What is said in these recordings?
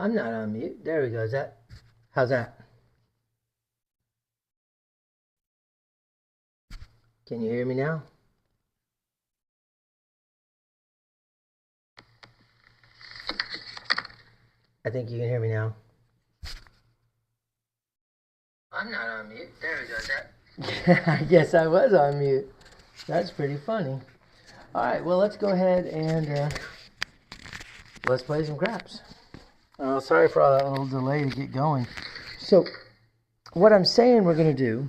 I'm not on mute. There we go. How's that? Can you hear me now? I think you can hear me now. I'm not on mute. There we go. I guess I was on mute. That's pretty funny. All right, well, let's go ahead and let's play some craps. Sorry for all that little delay to get going. So, what I'm saying we're going to do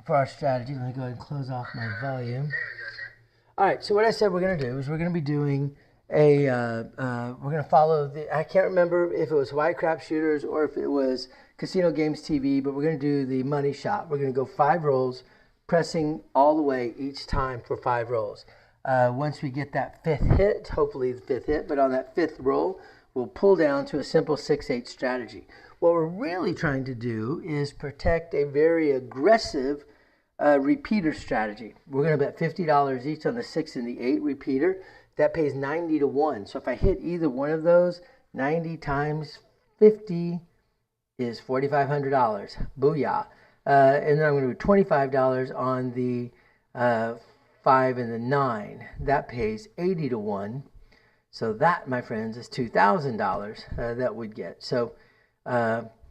for our strategy, let me go ahead and close off my volume. All right, so what I said we're going to do is we're going to be doing we're going to follow I can't remember if it was Hawaii Crap Shooters or if it was Casino Games TV, but we're going to do the money shot. We're going to go 5 rolls, pressing all the way each time for 5 rolls. Once we get that 5th hit, hopefully the 5th hit, but on that 5th roll, we'll pull down to a simple 6-8 strategy. What we're really trying to do is protect a very aggressive repeater strategy. We're going to bet $50 each on the 6 and the 8 repeater. That pays 90 to 1. So if I hit either one of those, 90 times 50 is $4,500. Booyah. And then I'm going to do $25 on the 5 and the 9. That pays 80 to 1. So that, my friends, is $2,000 that we'd get. So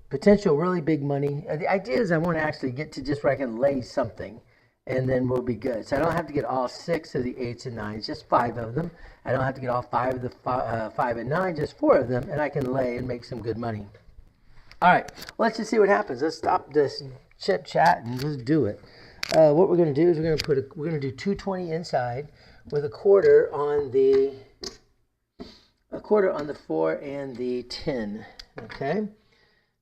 potential really big money. The idea is I want to actually get to just where I can lay something, and then we'll be good. So I don't have to get all 6 of the 8s and 9s, just 5 of them. I don't have to get all 5 of the 5 and 9, just 4 of them, and I can lay and make some good money. All right, well, let's just see what happens. Let's stop this chit chat and just do it. What we're going to do is we're going to do 220 inside with a quarter on the 4 and the 10. Okay,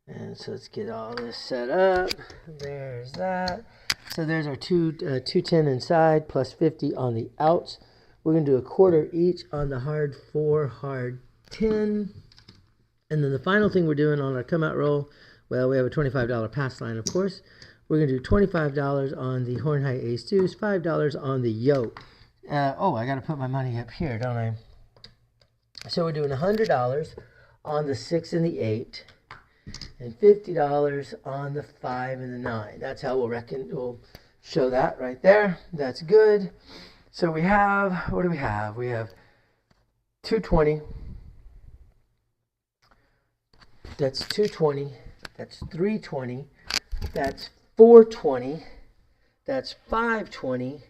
and so let's get all this set up. There's that. So there's our 210 inside plus 50 on the outs. We're going to do a quarter each on the hard 4, hard 10. And then the final thing we're doing on our come out roll, well, we have a $25 pass line, of course. We're going to do $25 on the horn high ace deuce, $5 on the yo. I got to put my money up here, don't I? So we're doing $100 on the 6 and the 8. And $50 on the 5 and the 9. That's how we'll show that right there. That's good. So we have, what do we have? We have 220. That's 220. That's 320. That's 420. That's 520.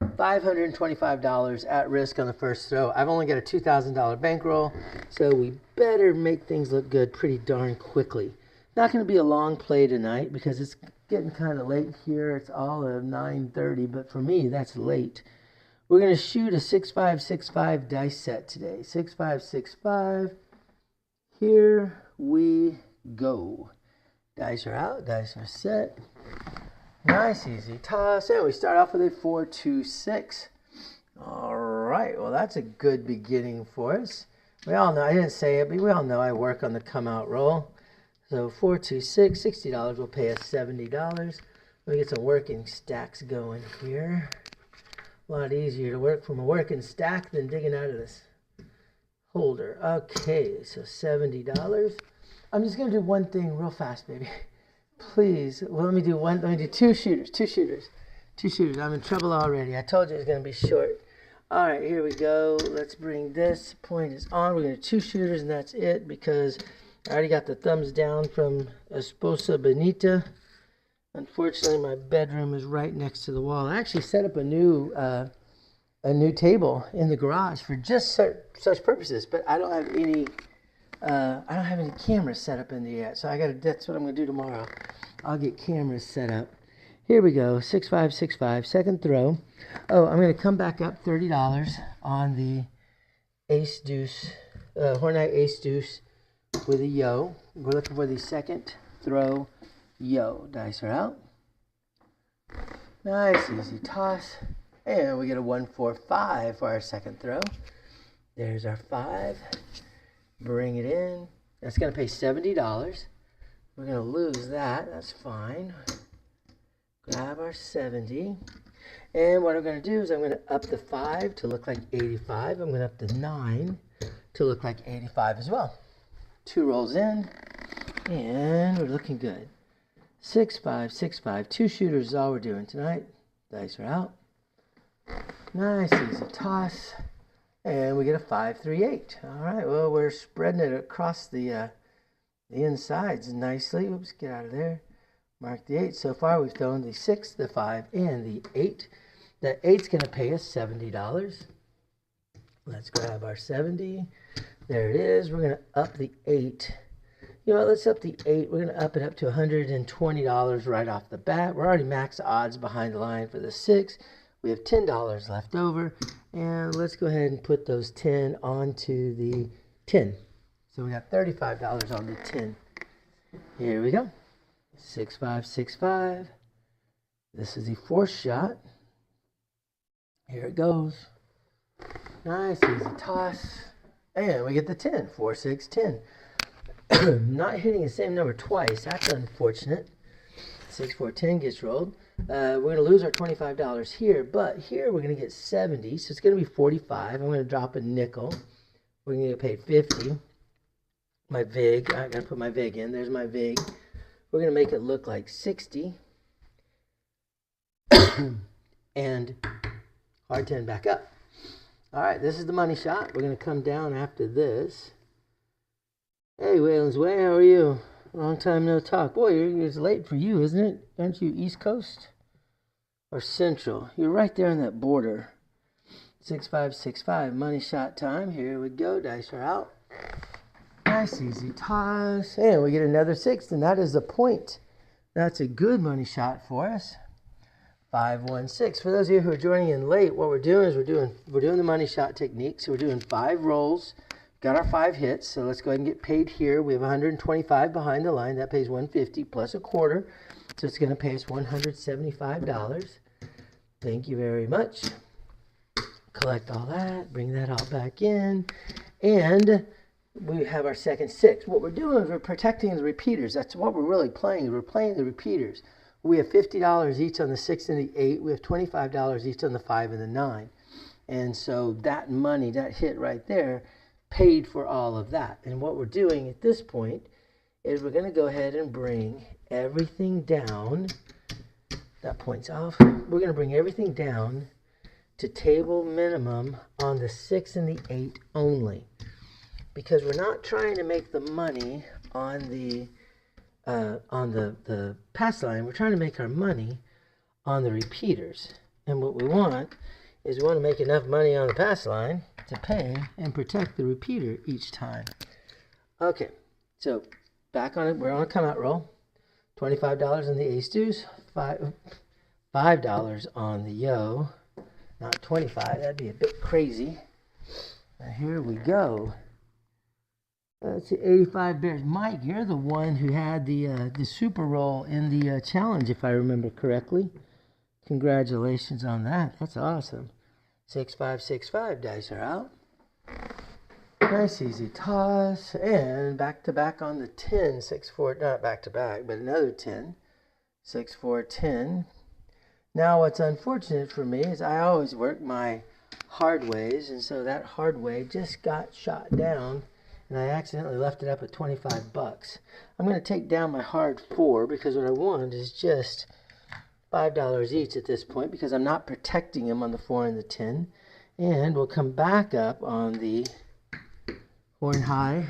$525 at risk on the first throw. I've only got a $2,000 bankroll, so we better make things look good pretty darn quickly. Not going to be a long play tonight because it's getting kind of late here. It's all of 9:30, but for me, that's late. We're going to shoot a 6-5-6-5 dice set today. 6-5-6-5. Here we go. Dice are out. Dice are set. Nice, easy toss. And we start off with a 4-2-6. All right. Well, that's a good beginning for us. We all know, I didn't say it, but we all know I work on the come out roll. So 4-2-6, $60 will pay us $70. Let me get some working stacks going here. A lot easier to work from a working stack than digging out of this holder. Okay, so $70. I'm just gonna do one thing real fast, baby. Please. Well, let me do 2 shooters. 2 shooters. I'm in trouble already. I told you it was gonna be short. All right, here we go. Let's bring this. Point is on. We're gonna do 2 shooters, and that's it because I already got the thumbs down from Esposa Benita. Unfortunately, my bedroom is right next to the wall. I actually set up a new table in the garage for just such purposes, but I don't have any cameras set up in there yet. So that's what I'm gonna do tomorrow. I'll get cameras set up. Here we go. 6-5-6-5. Second throw. Oh, I'm gonna come back up $30 on the ace deuce, horn high ace deuce with a yo. We're looking for the second throw. Yo, dice are out. Nice, easy toss. And we get a 1-4-5 for our second throw. There's our 5. Bring it in. That's going to pay $70. We're going to lose that. That's fine. Grab our 70. And what I'm going to do is I'm going to up the 5 to look like 85. I'm going to up the 9 to look like 85 as well. 2 rolls in, and we're looking good. 6, 5, 6, 5. 2 shooters is all we're doing tonight. Dice are out. Nice, easy toss. And we get a 5, 3, 8. All right, well, we're spreading it across the insides nicely. Oops, get out of there. Mark the 8. So far, we've thrown the 6, the 5, and the 8. The 8's going to pay us $70. Let's grab our 70. There it is. We're going to up the 8. You know what, let's up the 8. We're going to up it up to $120 right off the bat. We're already max odds behind the line for the 6. We have $10 left over. And let's go ahead and put those 10 onto the 10. So we got $35 on the 10. Here we go. 6, 5, 6, 5. This is the 4th shot. Here it goes. Nice, easy toss. And we get the 10. 4, 6, 10. Not hitting the same number twice. That's unfortunate. 6, 4, 10 gets rolled. We're going to lose our $25 here, but here we're going to get 70, so it's going to be 45. I'm going to drop a nickel. We're going to get paid 50. My VIG, I got to put my VIG in. There's my VIG. We're going to make it look like 60. And hard 10 back up. All right, this is the money shot. We're going to come down after this. Hey, Wayland's Way, how are you? Long time no talk. Boy, it's late for you, isn't it? Aren't you East Coast or Central? You're right there on that border. 6, 5, 6, 5. Money shot time. Here we go. Dice are out. Nice, easy toss. And we get another 6, and that is a point. That's a good money shot for us. 5, 1, 6. For those of you who are joining in late, what we're doing is we're doing the money shot technique. So we're doing 5 rolls. Got our 5 hits, so let's go ahead and get paid here. We have 125 behind the line. That pays 150 plus a quarter. So it's going to pay us $175. Thank you very much. Collect all that. Bring that all back in. And we have our second 6. What we're doing is we're protecting the repeaters. That's what we're really playing. We're playing the repeaters. We have $50 each on the 6 and the 8. We have $25 each on the 5 and the 9. And so that money, that hit right there, paid for all of that. And what we're doing at this point is we're going to go ahead and bring everything down. That point's off. We're going to bring everything down to table minimum on the 6 and the 8 only, because we're not trying to make the money on the pass line. We're trying to make our money on the repeaters. And what we want is we want to make enough money on the pass line to pay and protect the repeater each time. Okay, so back on it. We're on a come out roll. $25 on the ace deuce, $5 on the yo. Not 25. That'd be a bit crazy. Now here we go. Let's see, 85 bears. Mike, you're the one who had the super roll in the challenge, if I remember correctly. Congratulations on that. That's awesome. 6, 5, 6, 5. Dice are out. Nice easy toss. And back to back on the 10. 6, 4. Not back to back, but another 10. 6, 4, 10. Now what's unfortunate for me is I always work my hard ways. And so that hard way just got shot down. And I accidentally left it up at 25 bucks. I'm going to take down my hard 4 because what I want is just $5 each at this point, because I'm not protecting them on the 4 and the 10. And we'll come back up on the horn high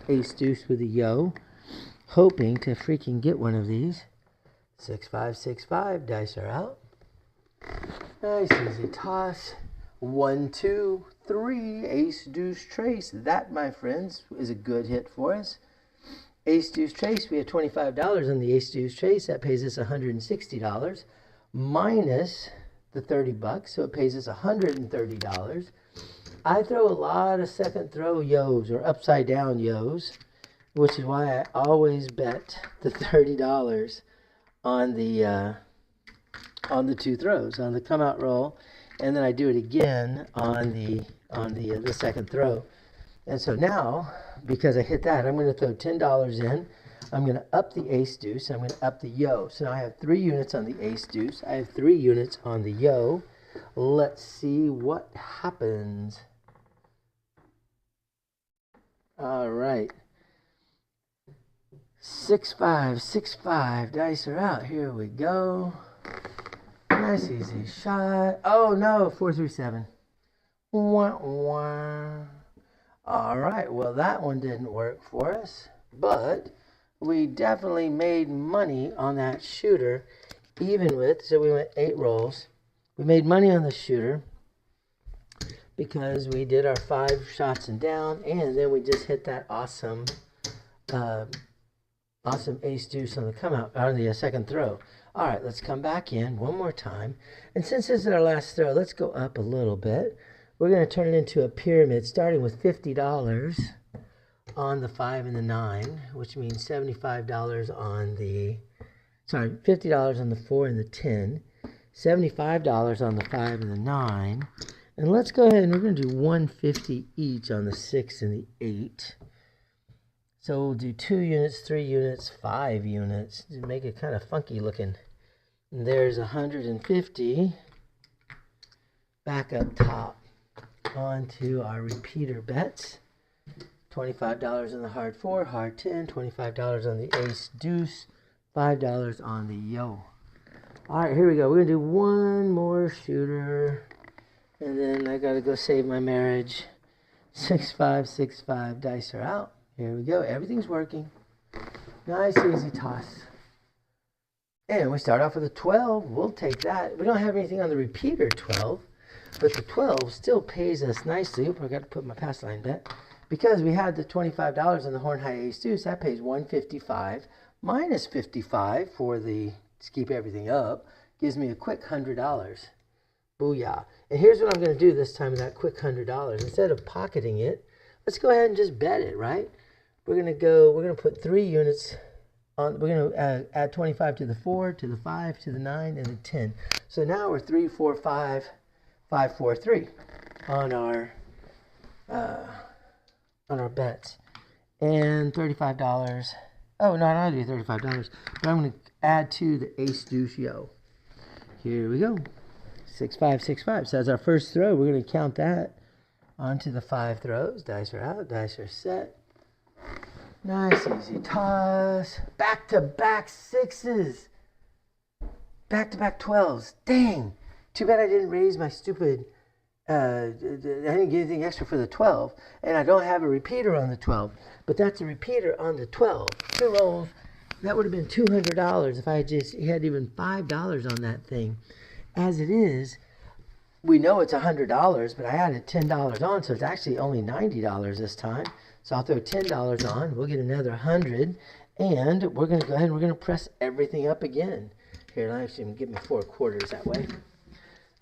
ace deuce with a yo, hoping to freaking get one of these. 6, 5, 6, 5. Dice are out. Nice easy toss. 1, 2, 3. Ace deuce trace. That, my friends, is a good hit for us. Ace deuce trace. We have $25 on the ace deuce trace. That pays us $160 minus the 30 bucks, so it pays us $130. I throw a lot of second throw yos or upside down yos, which is why I always bet the $30 on the 2 throws, on the come out roll, and then I do it again on the second throw. And so now, because I hit that, I'm going to throw $10 in. I'm going to up the ace deuce. I'm going to up the yo. So now I have 3 units on the ace deuce. I have 3 units on the yo. Let's see what happens. All right. 6, 5, 6, 5. Dice are out. Here we go. Nice easy shot. Oh no, 4, 3, 7. Wah, wah. All right, well that one didn't work for us, but we definitely made money on that shooter, even with, so we went 8 rolls. We made money on the shooter because we did our 5 shots and down, and then we just hit that awesome ace deuce on the come out, on the second throw. All right, let's come back in one more time. And since this is our last throw, let's go up a little bit. We're going to turn it into a pyramid, starting with $50 on the 5 and the 9, which means $75 on the, $50 on the 4 and the 10, $75 on the 5 and the 9. And let's go ahead and we're going to do $150 each on the 6 and the 8. So we'll do 2 units, 3 units, 5 units to make it kind of funky looking. And there's $150 back up top onto our repeater bets. $25 on the hard 4, hard 10, $25 on the ace deuce, $5 on the yo. All right, here we go. We're going to do one more shooter. And then I got to go save my marriage. 6, 5, 6, 5. Dice are out. Here we go. Everything's working. Nice, easy toss. And we start off with a 12. We'll take that. We don't have anything on the repeater 12. But the 12 still pays us nicely. Oops, I got to put my pass line bet. Because we had the $25 on the horn high ace deuce, that pays $155 minus $55 for the, to keep everything up, gives me a quick $100. Booyah. And here's what I'm going to do this time with that quick $100. Instead of pocketing it, let's go ahead and just bet it, right? We're going to put 3 units on, we're going to add 25 to the 4, to the 5, to the 9, and the 10. So now we're 3, 4, 5, 5, 4, 3 on our bets. And $35. Oh, no, I don't do $35. But I'm going to add to the ace deuce yo. Here we go. 6, 5, 6, 5. So that's our first throw. We're going to count that onto the 5 throws. Dice are out. Dice are set. Nice, easy toss. Back-to-back 6s. Back-to-back 12s. Dang. Too bad I didn't raise my stupid... I didn't get anything extra for the 12. And I don't have a repeater on the 12. But that's a repeater on the 12. 2 rolls. That would have been $200 if I had even $5 on that thing. As it is, we know it's $100, but I added $10 on, so it's actually only $90 this time. So I'll throw $10 on. We'll get another 100, and we're going to go ahead and we're going to press everything up again. Here, let me actually give me 4 quarters that way.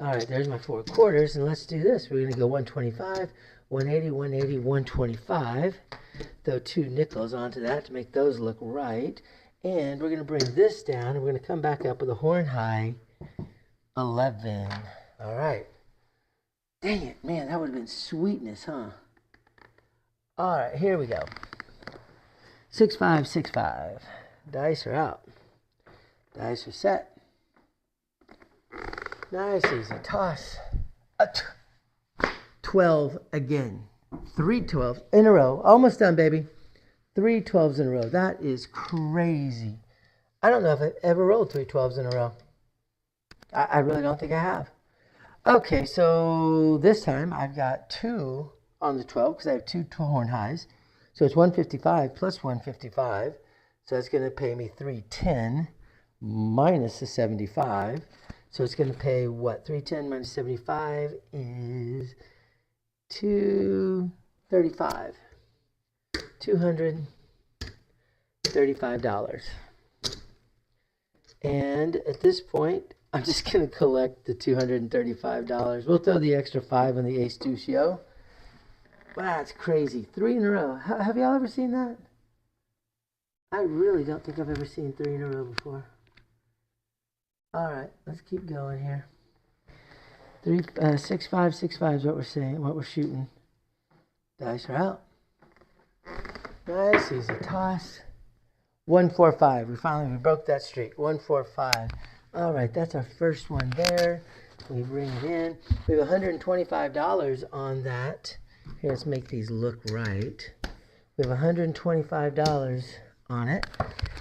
All right, there's my 4 quarters, and let's do this. We're going to go 125, 180, 180, 125. Throw 2 nickels onto that to make those look right. And we're going to bring this down, and we're going to come back up with a horn high 11. All right. Dang it, man, that would have been sweetness, huh? All right, here we go. 6, 5, 6, 5. Dice are out. Dice are set. Nice, easy toss. 12 again. 3 12s in a row. Almost done, baby. 3 12s in a row. That is crazy. I don't know if I've ever rolled 3 12s in a row. I really don't think I have. Okay, so this time I've got 2 on the 12 because I have 2 horn highs. So it's 155 plus 155. So that's going to pay me 310 minus the 75. So it's going to pay what? 310 minus 75 is $235. $235. And at this point, I'm just going to collect the $235. We'll throw the extra 5 on the ace deuce yo. Wow, that's crazy. 3 in a row. Have y'all ever seen that? I really don't think I've ever seen 3 in a row before. All right, let's keep going here. 6, 5, 6, 5 is what we're saying, what we're shooting. Dice are out. Nice, easy toss. 1, 4, 5. We broke that streak. 1, 4, 5. All right, that's our first one there. We bring it in. We have $125 on that. Here, let's make these look right. We have $125 on it.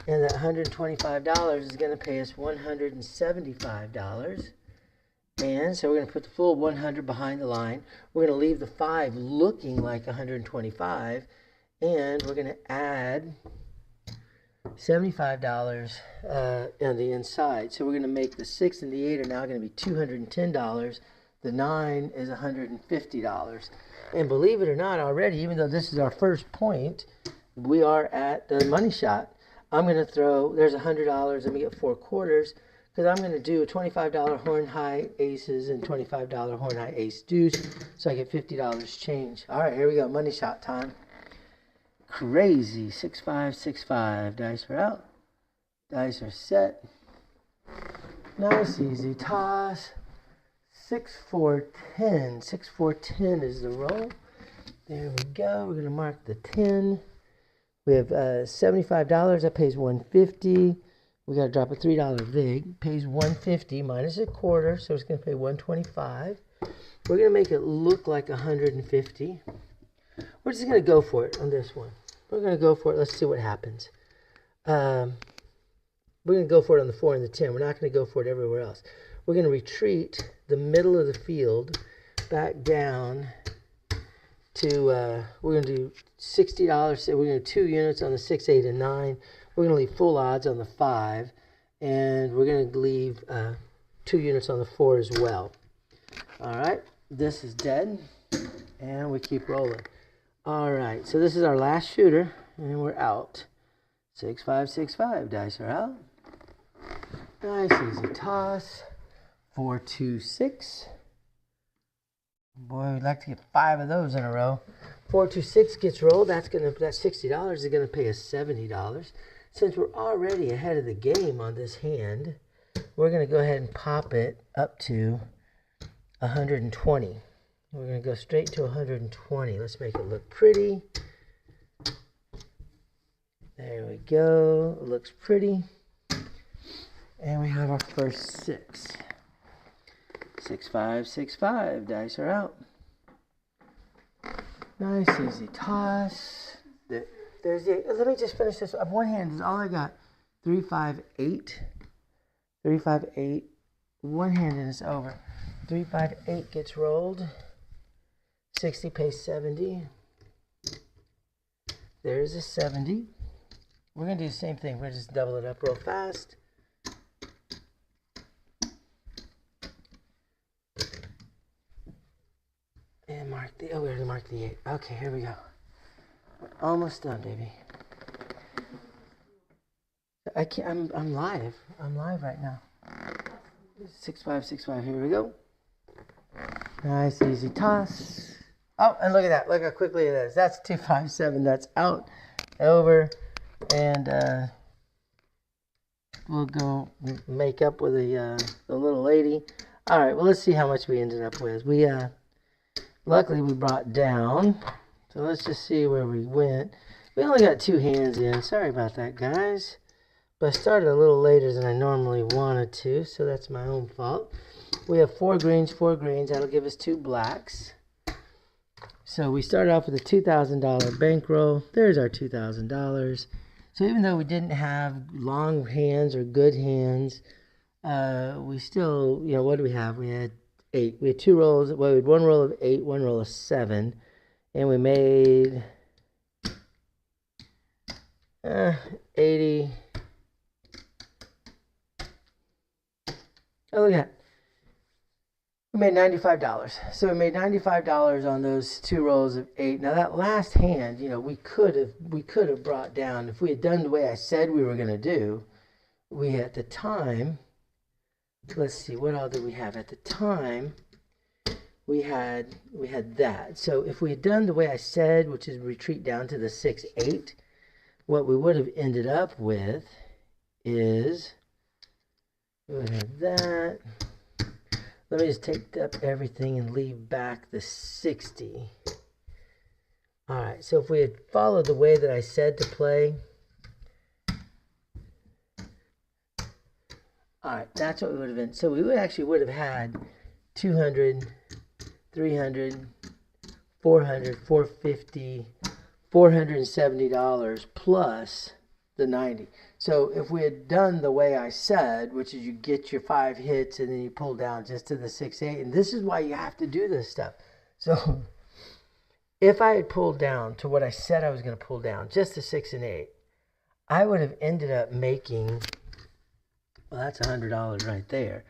And that $125 is going to pay us $175. And so we're going to put the full 100 behind the line. We're going to leave the 5 looking like 125. And we're going to add $75 on the inside. So we're going to make the 6 and the 8 are now going to be $210. The 9 is $150. And believe it or not, already, even though this is our first point, we are at the money shot. I'm going to throw, there's $100. Let me get 4 quarters, because I'm going to do a $25 horn high aces and $25 horn high ace deuce, so I get $50 change. All right, here we go. Money shot time. Crazy. 6 5 6 5. Dice are out. Dice are set. Nice, easy toss. 6 4 10. 6 4 10 is the roll. There we go. We're going to mark the 10. We have $75. That pays $150. We got to drop a $3 vig. Pays $150 minus a quarter, so it's going to pay $125. We're going to make it look like $150. We're just going to go for it on this one. We're going to go for it. Let's see what happens. We're going to go for it on the 4 and the 10. We're not going to go for it everywhere else. We're going to retreat the middle of the field back down to, we're going to do $60. So we're going to do 2 units on the 6, 8, and 9. We're going to leave full odds on the 5. And we're going to leave 2 units on the 4 as well. All right. This is dead. And we keep rolling. All right. So this is our last shooter. And we're out. 6 5 6 5. Dice are out. Nice, easy toss. 4 2 6. Boy, we'd like to get 5 of those in a row. 4 2 6 gets rolled. That's $60 is gonna pay us $70. Since we're already ahead of the game on this hand, we're gonna go ahead and pop it up to 120. We're gonna go straight to 120. Let's make it look pretty. There we go. It looks pretty. And we have our first 6. 6 5 6 5. Dice are out. Nice, easy toss. There's the 8. Let me just finish this. One hand is all I got. 3 5 8. 3 5 8. One hand and it's over. 3 5 8 gets rolled. 60 pays 70. There's a 70. We're going to do the same thing. We're going to just double it up real fast. And mark the, we already marked the 8. Okay, here we go. We're almost done, baby. I can't, I'm live. I'm live right now. 6 5 6 5. Here we go. Nice, easy toss. Oh, and look at that. Look how quickly it is. That's 2 5 7. That's out, over, and we'll go make up with the little lady. All right. Well, let's see how much we ended up with. We luckily we brought down. So let's just see where we went. We only got 2 hands in. Sorry about that, guys. But I started a little later than I normally wanted to, so that's my own fault. We have 4 greens, 4 greens. That'll give us 2 blacks. So we started off with a $2,000 bankroll. There's our $2,000. So even though we didn't have long hands or good hands, we still, you know, what do we have? We had 8. We had 2 rolls. Well, we had 1 roll of 8, 1 roll of 7. And we made 80. Oh, look at that. We made $95. So we made $95 on those 2 rolls of 8. Now that last hand, you know, we could have brought down, if we had done the way I said we were going to do, we at the time, let's see, what all did we have at the time? We had that. So if we had done the way I said, which is retreat down to the 6 8, what we would have ended up with is we would have that. Let me just take up everything and leave back the 60. All right, so if we had followed the way that I said to play, all right, that's what we would have been. So we would have had 200, 300, 400, 450, $470 plus the 90. So if we had done the way I said, which is you get your 5 hits and then you pull down just to the 6-8, and this is why you have to do this stuff. So if I had pulled down to what I said I was going to pull down, just the 6 and 8, I would have ended up making, well, that's $100 right there.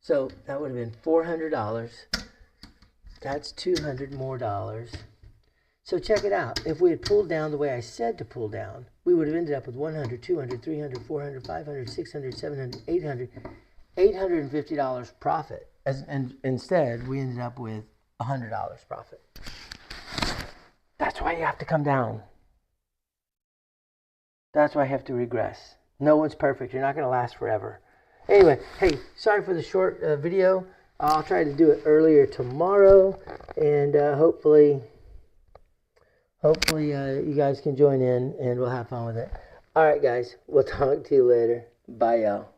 So that would have been $400. That's $200 more dollars. So check it out. If we had pulled down the way I said to pull down, we would have ended up with 100, 200, 300, 400, 500, 600, 700, 800, $850 profit. And instead, we ended up with $100 profit. That's why you have to come down. That's why you have to regress. No one's perfect. You're not going to last forever. Anyway, hey, sorry for the short video. I'll try to do it earlier tomorrow, and hopefully you guys can join in, and we'll have fun with it. All right, guys. We'll talk to you later. Bye, y'all.